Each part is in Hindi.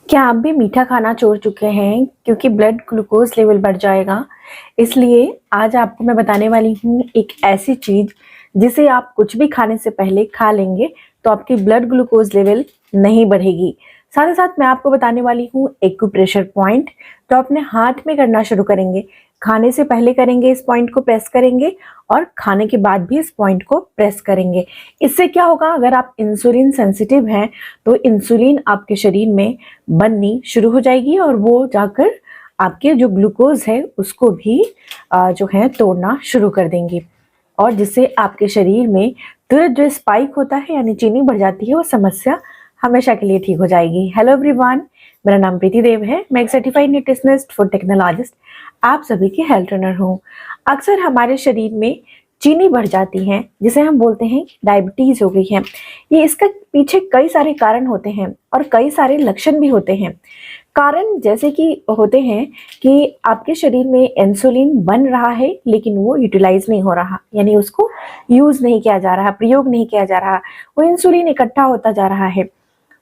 क्या आप भी मीठा खाना छोड़ चुके हैं क्योंकि ब्लड ग्लूकोज लेवल बढ़ जाएगा? इसलिए आज आपको मैं बताने वाली हूँ एक ऐसी चीज़ जिसे आप कुछ भी खाने से पहले खा लेंगे तो आपकी ब्लड ग्लूकोज लेवल नहीं बढ़ेगी। साथ ही साथ मैं आपको बताने वाली हूँ एक्यूप्रेशर पॉइंट, तो अपने हाथ में करना शुरू करेंगे। खाने से पहले करेंगे, इस पॉइंट को प्रेस करेंगे और खाने के बाद भी इस पॉइंट को प्रेस करेंगे। इससे क्या होगा, अगर आप इंसुलिन सेंसिटिव हैं तो इंसुलिन आपके शरीर में बननी शुरू हो जाएगी और वो जाकर आपके जो ग्लूकोज है उसको भी जो है तोड़ना शुरू कर देंगी, और जिससे आपके शरीर में तुरंत जो स्पाइक होता है यानी चीनी बढ़ जाती है, वो समस्या हमेशा के लिए ठीक हो जाएगी। हेलो एवरीवन, मेरा नाम प्रीति देव है। मैं एक सर्टिफाइड न्यूट्रिशनिस्ट, फूड टेक्नोलॉजिस्ट, आप सभी की हेल्थ ट्रेनर हूँ। अक्सर हमारे शरीर में चीनी बढ़ जाती है जिसे हम बोलते हैं डायबिटीज हो गई है। ये इसका पीछे कई सारे कारण होते हैं और कई सारे लक्षण भी होते हैं। कारण जैसे कि होते हैं कि आपके शरीर में इंसुलिन बन रहा है लेकिन वो यूटिलाइज नहीं हो रहा, यानी उसको यूज नहीं किया जा रहा, प्रयोग नहीं किया जा रहा, वो इंसुलिन इकट्ठा होता जा रहा है।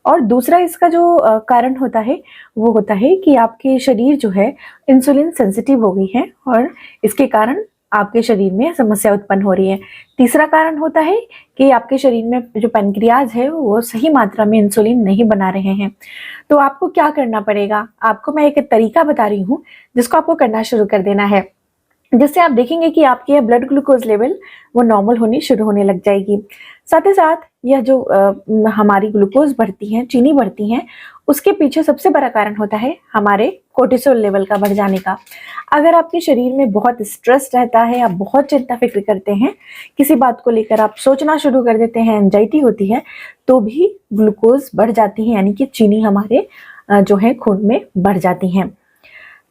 और दूसरा इसका जो कारण होता है वो होता है कि आपके शरीर जो है इंसुलिन सेंसिटिव हो गई है और इसके कारण आपके शरीर में समस्या उत्पन्न हो रही है। तीसरा कारण होता है कि आपके शरीर में जो पैनक्रियाज है वो सही मात्रा में इंसुलिन नहीं बना रहे हैं। तो आपको क्या करना पड़ेगा, आपको मैं एक तरीका बता रही हूँ जिसको आपको करना शुरू कर देना है, जिससे आप देखेंगे कि आपकी ब्लड ग्लूकोज लेवल वो नॉर्मल होनी शुरू होने लग जाएगी। साथ ही साथ यह जो हमारी ग्लूकोज बढ़ती है, चीनी बढ़ती है, उसके पीछे सबसे बड़ा कारण होता है हमारे कोर्टिसोल लेवल का बढ़ जाने का। अगर आपके शरीर में बहुत स्ट्रेस रहता है, आप बहुत चिंता फिक्र करते हैं, किसी बात को लेकर आप सोचना शुरू कर देते हैं, एंजाइटी होती है, तो भी ग्लूकोज बढ़ जाती है, यानी कि चीनी हमारे जो है खून में बढ़ जाती है।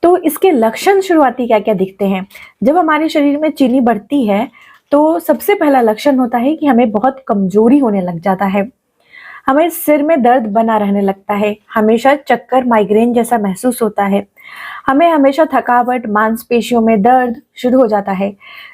तो इसके लक्षण शुरुआती क्या क्या दिखते हैं? जब हमारे शरीर में चीनी बढ़ती है तो सबसे पहला लक्षण होता है कि हमें बहुत कमजोरी होने लग जाता है, हमें सिर में दर्द बना रहने लगता है, हमेशा चक्कर, माइग्रेन जैसा महसूस होता है, हमें हमेशा थकावट, मांसपेशियों में दर्द शुरू हो जाता है,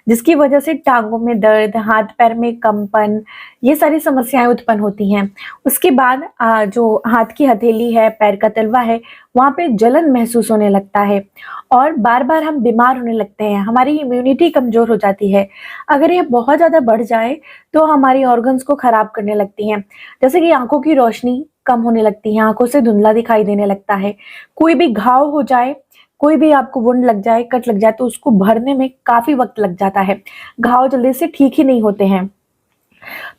जिसकी वजह से टांगों में दर्द, हाथ पैर में कंपन, ये सारी समस्याएं उत्पन्न होती हैं। उसके बाद जो हाथ की हथेली है, पैर का तलवा है, वहाँ पे जलन महसूस होने लगता है और बार बार हम बीमार होने लगते हैं, हमारी इम्यूनिटी कमजोर हो जाती है। अगर ये बहुत ज़्यादा बढ़ जाए तो हमारी ऑर्गन्स को खराब करने लगती हैं, जैसे कि आंखों की रोशनी कम होने लगती है, आंखों से धुंधला दिखाई देने लगता है, कोई भी घाव हो जाए, कोई भी आपको वुंड लग जाए, कट लग जाए, तो उसको भरने में काफी वक्त लग जाता है, घाव जल्दी से ठीक ही नहीं होते हैं।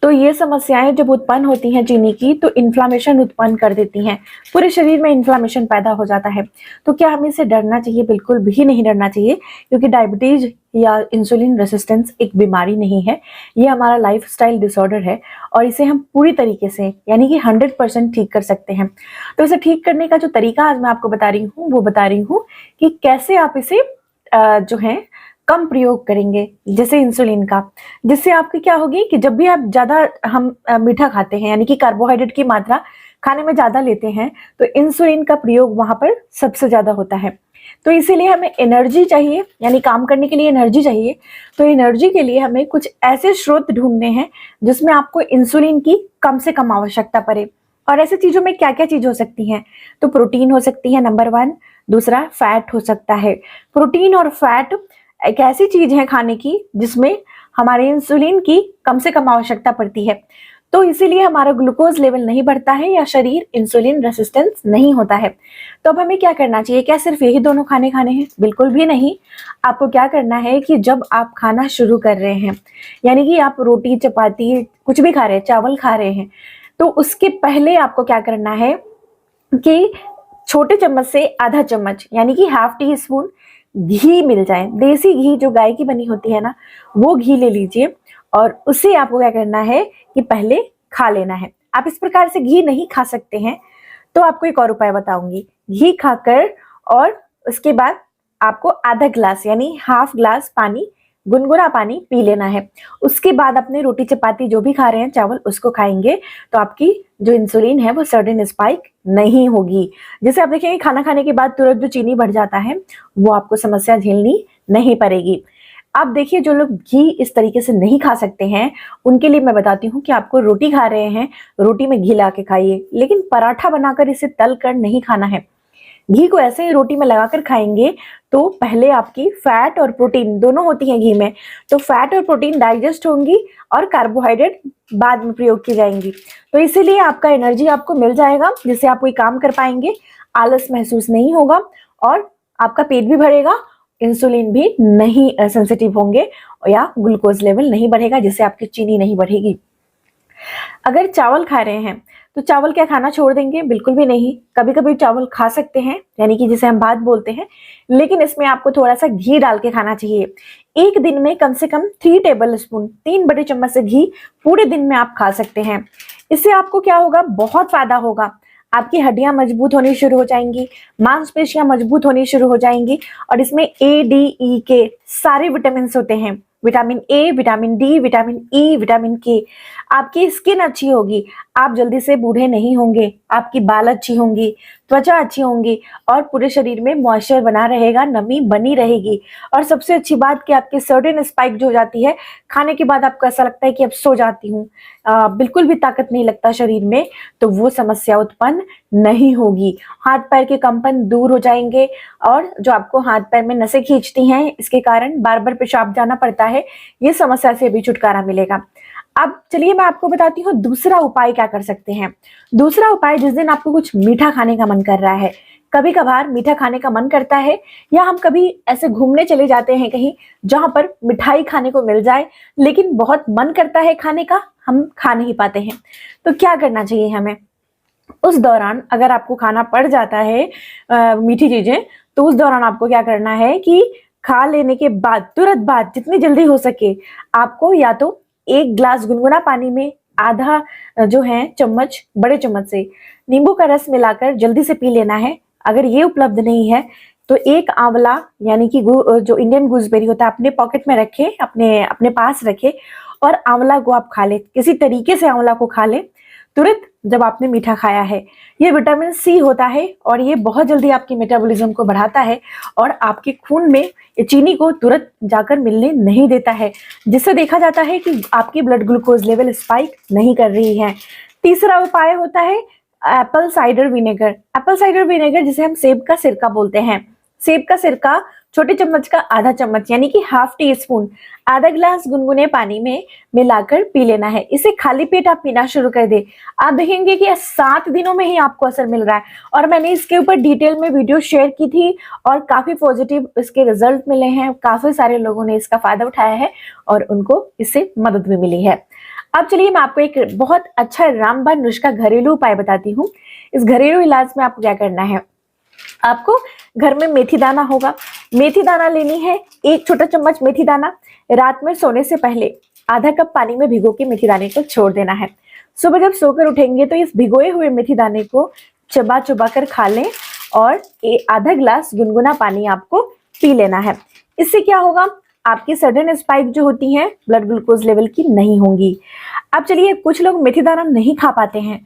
तो ये समस्याएं जब उत्पन्न होती हैं चीनी की, तो इन्फ्लामेशन उत्पन्न कर देती हैं, पूरे शरीर में इन्फ्लामेशन पैदा हो जाता है। तो क्या हमें इससे डरना चाहिए? बिल्कुल भी नहीं डरना चाहिए, क्योंकि डायबिटीज या इंसुलिन रेसिस्टेंस एक बीमारी नहीं है, ये हमारा लाइफस्टाइल डिसऑर्डर है और इसे हम पूरी तरीके से यानी कि 100% ठीक कर सकते हैं। तो इसे ठीक करने का जो तरीका आज मैं आपको बता रही हूँ वो बता रही हूँ कि कैसे आप इसे जो है कम प्रयोग करेंगे, जैसे इंसुलिन का, जिससे आपकी क्या होगी कि जब भी आप ज्यादा हम मीठा खाते हैं, यानी कि कार्बोहाइड्रेट की मात्रा खाने में ज्यादा लेते हैं, तो इंसुलिन का प्रयोग वहां पर सबसे ज्यादा होता है। तो इसीलिए हमें एनर्जी चाहिए, यानी काम करने के लिए एनर्जी चाहिए। तो एनर्जी के लिए हमें कुछ ऐसे स्रोत ढूंढने हैं जिसमें आपको इंसुलिन की कम से कम आवश्यकता पड़े। और ऐसी चीजों में क्या क्या चीज हो सकती हैं? तो प्रोटीन हो सकती है नंबर 1, दूसरा फैट हो सकता है। प्रोटीन और फैट एक ऐसी चीज है खाने की जिसमें हमारे इंसुलिन की कम से कम आवश्यकता पड़ती है, तो इसीलिए हमारा ग्लूकोज लेवल नहीं बढ़ता है या शरीर इंसुलिन रेसिस्टेंस नहीं होता है। तो अब हमें क्या करना चाहिए? क्या सिर्फ यही दोनों खाने खाने हैं? बिल्कुल भी नहीं। आपको क्या करना है कि जब आप खाना शुरू कर रहे हैं, यानी कि आप रोटी, चपाती कुछ भी खा रहे हैं, चावल खा रहे हैं, तो उसके पहले आपको क्या करना है कि छोटे चम्मच से आधा चम्मच, यानी कि हाफ टी स्पून घी मिल जाए, देसी घी जो गाय की बनी होती है ना, वो घी ले लीजिए और उसे आपको क्या करना है कि पहले खा लेना है। आप इस प्रकार से घी नहीं खा सकते हैं तो आपको एक और उपाय बताऊंगी। घी खाकर और उसके बाद आपको आधा ग्लास यानी हाफ ग्लास पानी, गुनगुना पानी पी लेना है। उसके बाद अपने रोटी, चपाती जो भी खा रहे हैं, चावल, उसको खाएंगे तो आपकी जो इंसुलिन है वो सडन स्पाइक नहीं होगी। जैसे आप देखेंगे खाना खाने के बाद तुरंत जो चीनी बढ़ जाता है वो आपको समस्या झेलनी नहीं पड़ेगी। अब देखिए, जो लोग घी इस तरीके से नहीं खा सकते हैं उनके लिए मैं बताती हूँ कि आपको रोटी खा रहे हैं, रोटी में घी ला के खाइए, लेकिन पराठा बनाकर इसे तल कर नहीं खाना है। घी को ऐसे ही रोटी में लगाकर खाएंगे तो पहले आपकी फैट और प्रोटीन दोनों होती हैं घी में, तो फैट और प्रोटीन डाइजेस्ट होंगी और कार्बोहाइड्रेट बाद में प्रयोग की जाएंगी। तो इसीलिए आपका एनर्जी आपको मिल जाएगा, जिससे आप कोई काम कर पाएंगे, आलस महसूस नहीं होगा और आपका पेट भी भरेगा, इंसुलिन भी नहीं सेंसिटिव होंगे या ग्लूकोज लेवल नहीं बढ़ेगा, जिससे आपकी चीनी नहीं बढ़ेगी। अगर चावल खा रहे हैं तो चावल क्या खाना छोड़ देंगे? बिल्कुल भी नहीं। कभी कभी चावल खा सकते हैं, यानी कि जिसे हम भात बोलते हैं, लेकिन इसमें आपको थोड़ा सा घी डाल के खाना चाहिए। एक दिन में कम से कम 3 टेबल स्पून, 3 बड़े चम्मच से घी पूरे दिन में आप खा सकते हैं। इससे आपको क्या होगा? बहुत फायदा होगा। आपकी हड्डियां मजबूत होनी शुरू हो जाएंगी, मांसपेशियां मजबूत होनी शुरू हो जाएंगी, और इसमें ए, डी, ई के सारे विटामिन होते हैं। Vitamin A, vitamin D, vitamin E, vitamin के। आपकी स्किन अच्छी होगी, आप जल्दी से बूढ़े नहीं होंगे, आपकी बाल अच्छी होंगी, त्वचा अच्छी होंगी और पूरे शरीर में मॉइस्चर बना रहेगा, नमी बनी रहेगी। और सबसे अच्छी बात कि आपकी सर्टेन स्पाइक जो हो जाती है, खाने के बाद आपको ऐसा लगता है कि अब सो जाती हूँ, बिल्कुल भी ताकत नहीं लगता शरीर में, तो वो समस्या उत्पन्न नहीं होगी। हाथ पैर के कंपन दूर हो जाएंगे, और जो आपको हाथ पैर में नसें खींचती हैं, इसके कारण बार बार पेशाब जाना पड़ता है, ये समस्या से भी छुटकारा मिलेगा। अब चलिए मैं आपको बताती हूँ दूसरा उपाय क्या कर सकते हैं। दूसरा उपाय, जिस दिन आपको कुछ मीठा खाने का मन कर रहा है, कभी कभार मीठा खाने का मन करता है, या हम कभी ऐसे घूमने चले जाते हैं कहीं जहां पर मिठाई खाने को मिल जाए, लेकिन बहुत मन करता है खाने का, हम खा नहीं पाते हैं, तो क्या करना चाहिए हमें? उस दौरान अगर आपको खाना पड़ जाता है मीठी चीजें, तो उस दौरान आपको क्या करना है कि खा लेने के बाद, तुरंत बाद, जितनी जल्दी हो सके, आपको या तो 1 ग्लास गुनगुना पानी में आधा जो है चम्मच, बड़े चम्मच से नींबू का रस मिलाकर जल्दी से पी लेना है। अगर ये उपलब्ध नहीं है तो एक आंवला, यानी कि जो इंडियन गूसबेरी होता है, अपने पॉकेट में रखे, अपने अपने पास रखे, और आंवला को आप खा ले, किसी तरीके से आंवला को खा ले तुरंत जब आपने मीठा खाया है। ये विटामिन सी होता है और ये बहुत जल्दी आपकी मेटाबॉलिज्म को बढ़ाता है और आपके खून में चीनी को तुरंत जाकर मिलने नहीं देता है, जिससे देखा जाता है कि आपकी ब्लड ग्लूकोज लेवल स्पाइक नहीं कर रही है। तीसरा उपाय होता है Apple cider vinegar. Apple cider vinegar, जिसे हम सेब का सिरका बोलते हैं, सेब का सिरका छोटे चम्मच का आधा चम्मच, यानी कि हाफ टी स्पून, आधा गिलास गुनगुने पानी में मिलाकर पी लेना है। इसे खाली पेट आप पीना शुरू कर दे, आप देखेंगे कि 7 दिनों में ही आपको असर मिल रहा है। और मैंने इसके ऊपर डिटेल में वीडियो शेयर की थी और काफी पॉजिटिव इसके रिजल्ट मिले हैं, काफी सारे लोगों ने इसका फायदा उठाया है और उनको इससे मदद भी मिली है। अब चलिए मैं आपको एक बहुत अच्छा रामबाण नुस्खा, घरेलू उपाय बताती हूँ। इस घरेलू इलाज में आपको क्या करना है? आपको घर में मेथी दाना होगा, मेथी दाना लेनी है, 1 छोटा चम्मच मेथी दाना। रात में सोने से पहले आधा कप पानी में भिगो के मेथी दाने को छोड़ देना है। सुबह जब सोकर उठेंगे तो इस भिगोए हुए मेथी दाने को चबा चबा कर खा लें और आधा गिलास गुनगुना पानी आपको पी लेना है। इससे क्या होगा? आपकी सडन स्पाइक जो होती हैं ब्लड ग्लूकोज लेवल की नहीं होंगी। अब चलिए, कुछ लोग मेथी दाना नहीं खा पाते हैं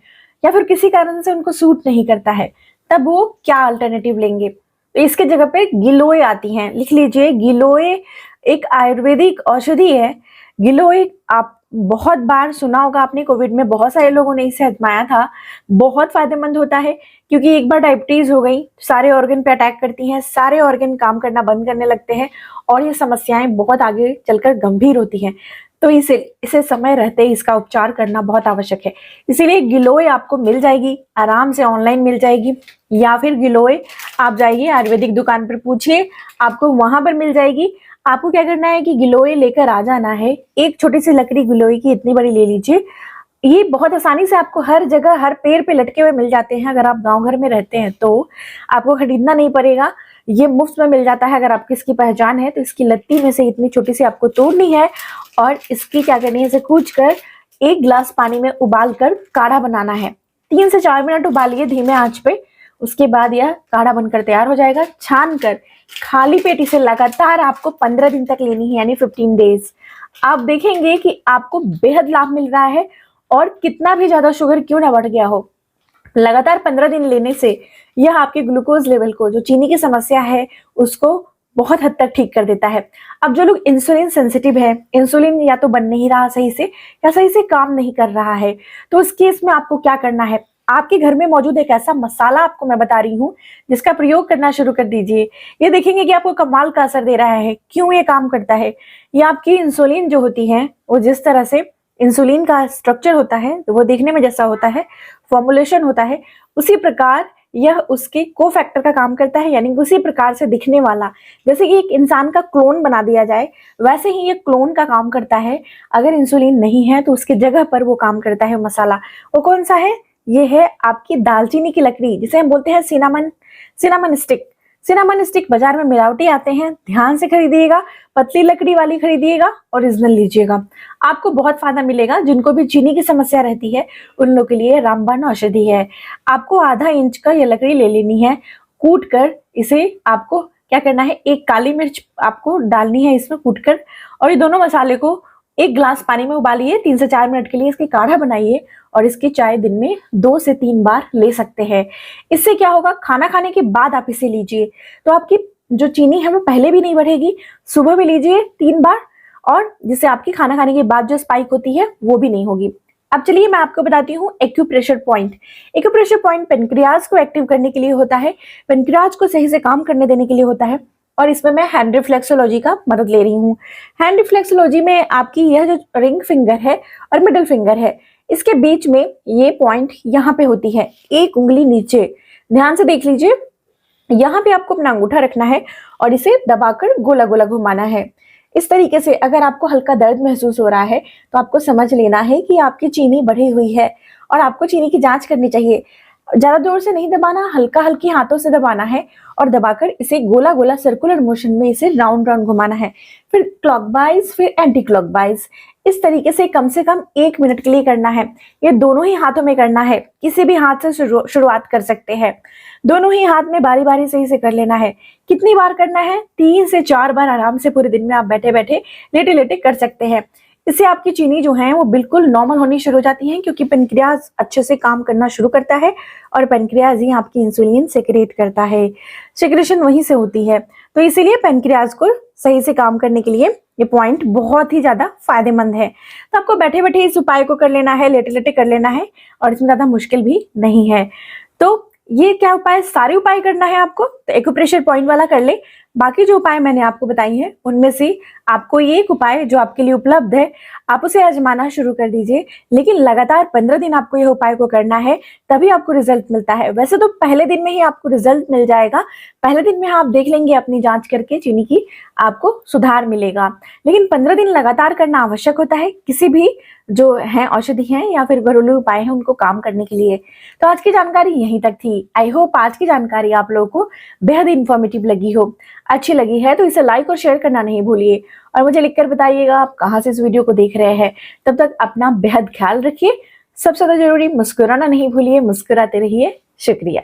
या फिर किसी कारण से उनको सूट नहीं करता है, तब वो क्या अल्टरनेटिव लेंगे? तो इसके जगह पे गिलोय आती हैं, लिख लीजिए। गिलोय एक आयुर्वेदिक औषधि है। गिलोय आप बहुत बार सुना होगा आपने, कोविड में बहुत सारे लोगों ने इसे आजमाया था। बहुत फायदेमंद होता है, क्योंकि एक बार डायबिटीज हो गई, सारे ऑर्गन पे अटैक करती हैं, सारे ऑर्गन काम करना बंद करने लगते हैं और ये समस्याएं बहुत आगे चलकर गंभीर होती हैं। तो इसे समय रहते ही इसका उपचार करना बहुत आवश्यक है। इसीलिए गिलोय आपको मिल जाएगी, आराम से ऑनलाइन मिल जाएगी, या फिर गिलोय आप जाइए आयुर्वेदिक दुकान पर पूछिए, आपको वहां पर मिल जाएगी। आपको क्या करना है कि गिलोय लेकर आ जाना है। एक छोटी सी लकड़ी गिलोय की इतनी बड़ी ले लीजिए। ये बहुत आसानी से आपको हर जगह, हर पेड़ पे लटके हुए मिल जाते हैं। अगर आप गांव घर में रहते हैं तो आपको खरीदना नहीं पड़ेगा, ये मुफ्त में मिल जाता है। अगर आपकी इसकी पहचान है तो इसकी लत्ती में से इतनी छोटी सी आपको तोड़नी है और इसकी क्या करनी है, इसे कूच कर 1 गिलास पानी में उबाल कर काढ़ा बनाना है। 3 से 4 मिनट उबालिए धीमे आंच पे। उसके बाद यह काढ़ा बनकर तैयार हो जाएगा। छान कर खाली पेट इसे लगातार आपको 15 दिन तक लेनी है, यानी 15 डेज। आप देखेंगे कि आपको बेहद लाभ मिल रहा है और कितना भी ज्यादा शुगर क्यों ना बढ़ गया हो, लगातार 15 दिन लेने से यह आपके ग्लूकोज लेवल को, जो चीनी की समस्या है, उसको बहुत हद तक ठीक कर देता है। अब जो लोग इंसुलिन सेंसिटिव है, इंसुलिन या तो बन नहीं रहा सही से या सही से काम नहीं कर रहा है, तो उस केस में आपको क्या करना है, आपके घर में मौजूद एक ऐसा मसाला आपको मैं बता रही हूँ जिसका प्रयोग करना शुरू कर दीजिए। ये देखेंगे कि आपको कमाल का असर दे रहा है। क्यों ये काम करता है? ये आपकी इंसुलिन जो होती है, वो जिस तरह से इंसुलिन का स्ट्रक्चर होता है, तो वो देखने में जैसा होता है, फॉर्मुलेशन होता है, उसी प्रकार यह उसके कोफैक्टर का काम करता है, यानी उसी प्रकार से दिखने वाला, जैसे कि एक इंसान का क्लोन बना दिया जाए, वैसे ही ये क्लोन का काम करता है। अगर इंसुलिन नहीं है तो उसकी जगह पर वो काम करता है मसाला। वो कौन सा है? ये है आपकी दालचीनी की लकड़ी, जिसे हम बोलते हैं cinnamon. Cinnamon stick. Cinnamon stick बाजार में मिलावटी आते हैं, ध्यान से खरीदिएगा, पतली लकड़ी वाली खरीदिएगा, ओरिजिनल लीजिएगा, आपको बहुत फायदा मिलेगा। जिनको भी चीनी की समस्या रहती है उन लोगों के लिए रामबाण औषधि है। आपको आधा इंच का ये लकड़ी ले लेनी है, कूट कर इसे आपको क्या करना है, एक काली मिर्च आपको डालनी है इसमें कूट कर, और ये दोनों मसाले को एक गिलास पानी में उबालिए, 3 से 4 मिनट के लिए इसकी काढ़ा बनाइए और इसकी चाय दिन में 2 से 3 बार ले सकते हैं। इससे क्या होगा, खाना खाने के बाद आप इसे लीजिए तो आपकी जो चीनी है वो पहले भी नहीं बढ़ेगी। सुबह भी लीजिए 3 बार, और जिससे आपकी खाना खाने के बाद जो स्पाइक होती है वो भी नहीं होगी। अब चलिए मैं आपको बताती हूँ acupressure point. Acupressure point pancreas को एक्टिव करने के लिए होता है, पेनक्रियाज को सही से काम करने देने के लिए होता है, और इसमें मैं हैंड रिफ्लेक्सोलॉजी का मदद ले रही हूँ। हैंड रिफ्लेक्सोलॉजी में आपकी यह जो रिंग फिंगर है और मिडिल फिंगर है, इसके बीच में ये पॉइंट यहाँ पे होती है, एक उंगली नीचे। ध्यान से देख लीजिए, यहाँ पे आपको अपना अंगूठा रखना है और इसे दबाकर गोला गोला घुमाना है। इस तरीके से अगर आपको हल्का दर्द महसूस हो रहा है तो आपको समझ लेना है कि आपकी चीनी बढ़ी हुई है और आपको चीनी की जांच करनी चाहिए। ज्यादा जोर से नहीं दबाना, हल्का हल्की हाथों से दबाना है और दबाकर इसे गोला गोला सर्कुलर मोशन में इसे राउंड राउंड घुमाना है, फिर क्लॉकवाइज, फिर एंटी क्लॉकवाइज। इस तरीके से कम 1 मिनट के लिए करना है। ये दोनों ही हाथों में करना है, किसी भी हाथ से शुरुआत कर सकते हैं। दोनों ही हाथ में बारी बारी से इसे कर लेना है। कितनी बार करना है? 3 से 4 बार आराम से पूरे दिन में आप बैठे बैठे लेटे लेटे कर सकते हैं। इससे आपकी चीनी जो है वो बिल्कुल नॉर्मल होनी शुरू हो जाती है, क्योंकि पेनक्रियाज अच्छे से काम करना शुरू करता है और पेनक्रियाज ही आपकी इंसुलिन सेक्रेट करता है। सेक्रेशन वहीं से होती है, तो इसीलिए पेनक्रियाज को सही से काम करने के लिए ये पॉइंट बहुत ही ज्यादा फायदेमंद है। तो आपको बैठे बैठे इस उपाय को कर लेना है, लेटे लेटे कर लेना है, और इसमें ज्यादा मुश्किल भी नहीं है। तो ये क्या उपाय, सारे उपाय करना है आपको, तो एक्यूप्रेशर पॉइंट वाला कर ले। बाकी जो उपाय मैंने आपको बताई हैं उनमें से आपको ये एक उपाय जो आपके लिए उपलब्ध है, आप उसे आजमाना शुरू कर दीजिए। लेकिन लगातार 15 दिन आपको यह उपाय को करना है, तभी आपको रिजल्ट मिलता है। वैसे तो पहले दिन में ही आपको रिजल्ट मिल जाएगा, पहले दिन में आप देख लेंगे अपनी जांच करके चीनी की, आपको सुधार मिलेगा। लेकिन 15 दिन लगातार करना आवश्यक होता है किसी भी जो है औषधि हैं या फिर घरेलू उपाय हैं उनको काम करने के लिए। तो आज की जानकारी यहीं तक थी। आई होप आज की जानकारी आप लोगों को बेहद इंफॉर्मेटिव लगी हो। अच्छी लगी है तो इसे लाइक और शेयर करना नहीं भूलिए, और मुझे लिखकर बताइएगा आप कहाँ से इस वीडियो को देख रहे हैं। तब तक अपना बेहद ख्याल रखिए। सबसे ज्यादा जरूरी मुस्कुराना नहीं भूलिए, मुस्कुराते रहिए। शुक्रिया।